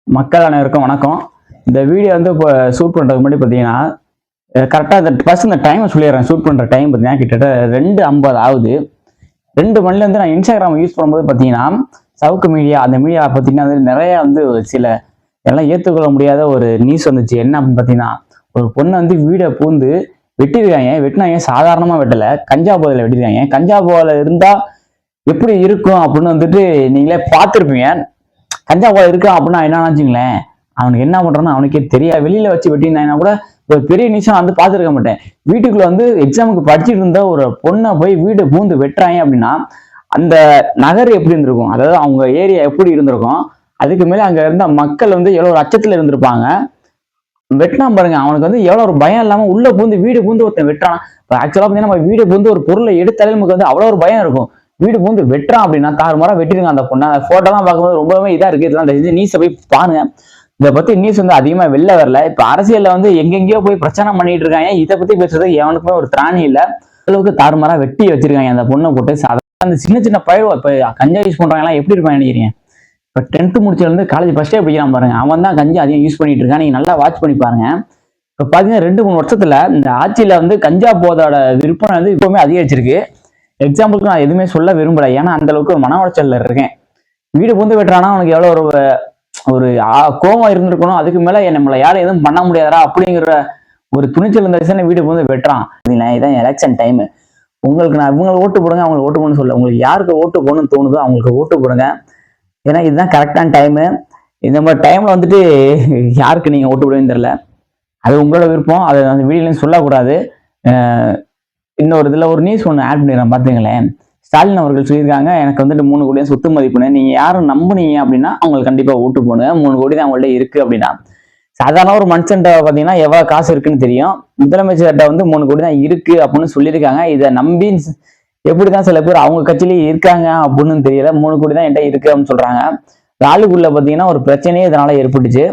மக்கள் அனைவருக்கும் வணக்கம். இந்த வீடியோ வந்து இப்போ ஷூட் பண்ணுறதுக்கு முன்னாடி பார்த்தீங்கன்னா கரெக்டாக இந்த டைமை சொல்லிடுறேன். ஷூட் பண்ணுற டைம் பார்த்தீங்கன்னா கிட்டத்தட்ட 2:50 ஆகுது. 2 மணிலேருந்து நான் இன்ஸ்டாகிராம் யூஸ் பண்ணும்போது பார்த்தீங்கன்னா சவுக்கு மீடியா அந்த மீடியா பார்த்தீங்கன்னா நிறைய சில எல்லாம் ஏற்றுக்கொள்ள முடியாத ஒரு நியூஸ் வந்துச்சு. என்ன அப்படின்னு பார்த்தீங்கன்னா, ஒரு பொண்ணை வீடை பூந்து வெட்டியிருக்காங்க. வெட்டினாங்க, சாதாரணமாக வெட்டலை, கஞ்சா போதையில் வெட்டியிருக்காங்க. கஞ்சா போதையில் இருந்தால் எப்படி இருக்கும் அப்படின்னு நீங்களே பார்த்துருப்பீங்க. கஞ்சா போதை இருக்கான் அப்படின்னா என்ன நினைச்சுங்களேன், அவனுக்கு என்ன பண்றான்னு அவனுக்கே தெரியாது. வெளியில வச்சு வெட்டியிருந்தாங்கன்னா கூட ஒரு பெரிய நிமிஷம் பார்த்துருக்க மாட்டேன். வீட்டுக்குள்ள எக்ஸாமுக்கு படிச்சுட்டு இருந்த ஒரு பொண்ணை போய் வீடு பூந்து வெட்டுறாங்க அப்படின்னா அந்த நகர் எப்படி இருந்திருக்கும், அதாவது அவங்க ஏரியா எப்படி இருந்திருக்கும், அதுக்கு மேல அங்க இருந்த மக்கள் எவ்வளவு ஒரு அச்சத்துல இருந்திருப்பாங்க. வெட்டினா பாருங்க, அவனுக்கு எவ்வளவு ஒரு பயம் இல்லாம உள்ள பூந்து வீடு பூந்து ஒருத்தன் வெட்டுறான். இப்போ ஆக்சுவலா பார்த்தீங்கன்னா நம்ம வீடு பூந்து ஒரு பொருளை எடுத்தாலே நமக்கு அவ்வளவு ஒரு பயம் இருக்கும். வீடு பூந்து வெட்டுறான் அப்படின்னா தாறுமாறா வெட்டிருங்க அந்த பொண்ணை. அந்த போட்டோலாம் பார்க்கும்போது ரொம்பவே இதா இருக்கு. இதெல்லாம் நியூஸை போய் பாருங்க. இதை பத்தி நியூஸ் அதிகமா வெளில வரல. இப்ப அரசியல்ல எங்கெங்கயோ போய் பிரச்சனை பண்ணிட்டு இருக்காங்க. இதை பத்தி பேசுறது எவனுக்குமே ஒரு திராணி இல்ல. அளவுக்கு தாறுமாறா வெட்டி வச்சிருக்காங்க அந்த பொண்ணை போட்டு. அந்த சின்ன சின்ன பயிர் இப்ப கஞ்சா யூஸ் பண்றாங்க எல்லாம் எப்படி இருப்பாங்க நினைக்கிறீங்க? இப்ப 10th முடிச்சதுல காலேஜ் ஃபர்ஸ்டே படிக்கிறான் பாருங்க, அவன் தான் கஞ்சா அதிகம் யூஸ் பண்ணிட்டு இருக்கான். நீங்க நல்லா வாட்ச் பண்ணி பாருங்க. இப்ப பாத்தீங்கன்னா 2-3 வருஷத்துல இந்த ஆட்சியில கஞ்சா போதோட விற்பனை இப்பவுமே அதிகரிச்சிருக்கு. எக்ஸாம்பிளுக்கு நான் எதுவுமே சொல்ல விரும்பல, ஏன்னா அந்த அளவுக்கு மன உளைச்சல்ல இருக்கேன். வீடு பூந்து வெட்டுறானா அவனுக்கு எவ்வளவு ஒரு கோபம் இருந்திருக்கணும். அதுக்கு மேல நம்மள யாரும் எதுவும் பண்ண முடியாதா அப்படிங்கிற ஒரு துணிச்சல் இருந்த வீடு பூந்து வெட்டுறான். இதான் எலெக்ஷன் டைம். உங்களுக்கு நான் இவங்களை ஓட்டு போடுங்க அவங்களுக்கு ஓட்டு போடணும்னு சொல்ல, உங்களுக்கு யாருக்கு ஓட்டு போடணும்னு தோணுதோ அவங்களுக்கு ஓட்டு போடுங்க. ஏன்னா இதுதான் கரெக்டான டைமு. இந்த மாதிரி டைம்ல யாருக்கு நீங்க ஓட்டு போடுவீங்கன்னு தெரியல. அது உங்களோட விருப்பம். அதை அந்த வீடியோலையும் சொல்லக்கூடாது. இன்னொரு இதுல ஒரு நியூஸ் ஒன்று ஆட் பண்ணிடுறேன் பாத்துங்களேன். ஸ்டாலின் அவர்கள் சொல்லியிருக்காங்க, எனக்கு 3 கோடி சொத்து மதிப்புன்னு. நீங்க யாரும் நம்புனீங்க அப்படின்னா அவங்களுக்கு கண்டிப்பா ஓட்டு போடுங்க. 3 கோடி தான் அவங்கள்ட்ட இருக்கு அப்படின்னா. சாதாரண ஒரு மனுஷன்ட்ட பாத்தீங்கன்னா எவ்வளவு காசு இருக்குன்னு தெரியும். முதலமைச்சர்கிட்ட 3 கோடி தான் இருக்கு அப்படின்னு சொல்லியிருக்காங்க. இதை நம்பி எப்படிதான் சில பேர் அவங்க கட்சியிலேயே இருக்காங்க அப்படின்னு தெரியல. 3 கோடி தான் என்கிட்ட இருக்கு அப்படின்னு சொல்றாங்க. ஆளுக்குள்ள பாத்தீங்கன்னா ஒரு பிரச்சனையே இதனால ஏற்பட்டுச்சு.